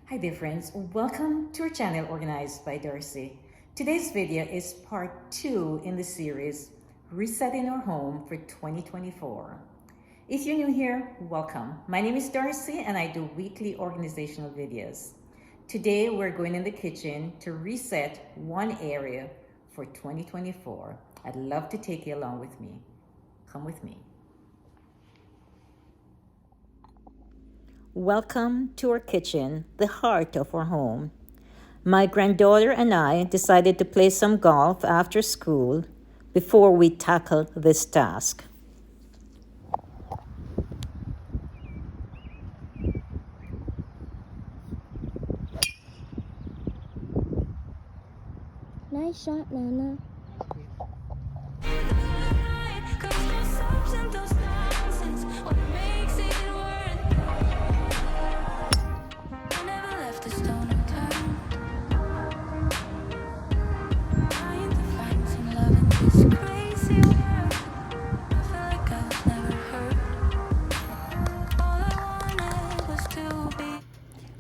Hi dear friends, welcome to our channel organized by Darci. Today's video is part 2 in the series Resetting Our Home for 2024. If you're new here, welcome. My name is Darci and I do weekly organizational videos. Today we're going in the kitchen to reset one area for 2024. I'd love to take you along with me. Come with me. Welcome to our kitchen, the heart of our home. My granddaughter and I decided to play some golf after school before we tackle this task. Nice shot, Nana.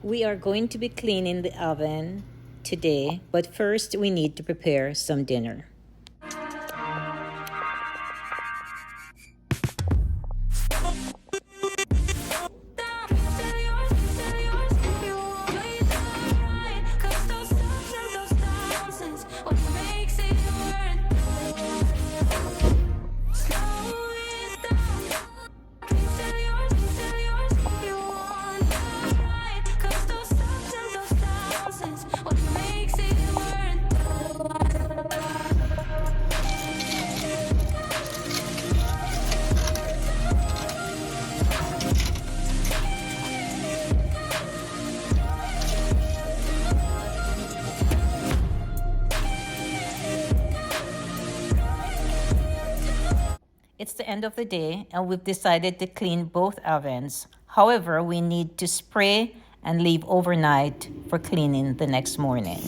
We are going to be cleaning the oven today, but first we need to prepare some dinner. It's the end of the day and we've decided to clean both ovens. However, we need to spray and leave overnight for cleaning the next morning.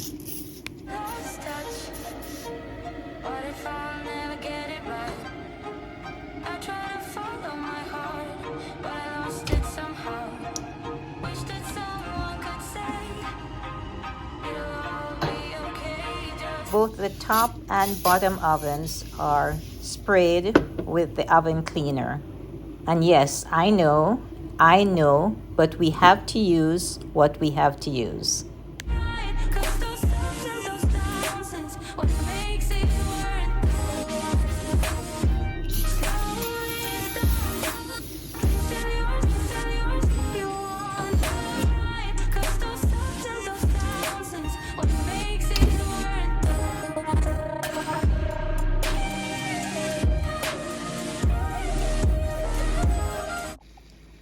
Both the top and bottom ovens are sprayed with the oven cleaner. And yes, I know, but we have to use what we have to use.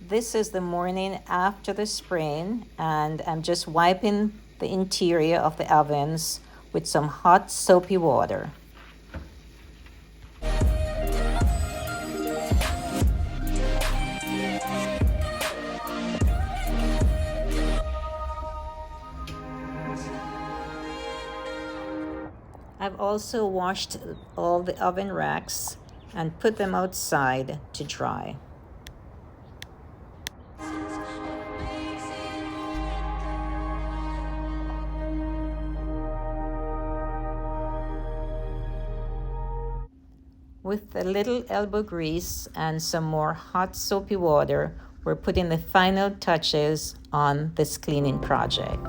This is the morning after the spraying, and I'm just wiping the interior of the ovens with some hot soapy water. I've also washed all the oven racks and put them outside to dry. With a little elbow grease and some more hot soapy water, we're putting the final touches on this cleaning project.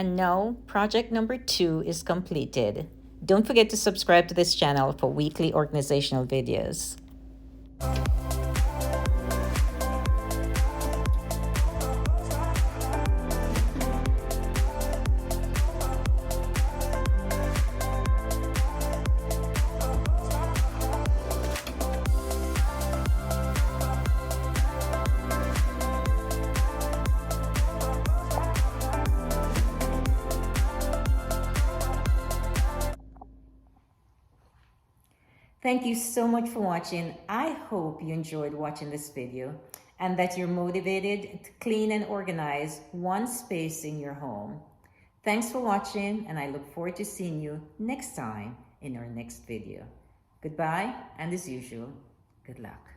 And now, project number 2 is completed. Don't forget to subscribe to this channel for weekly organizational videos. Thank you so much for watching. I hope you enjoyed watching this video and that you're motivated to clean and organize one space in your home. Thanks for watching, and I look forward to seeing you next time in our next video. Goodbye, and as usual, good luck.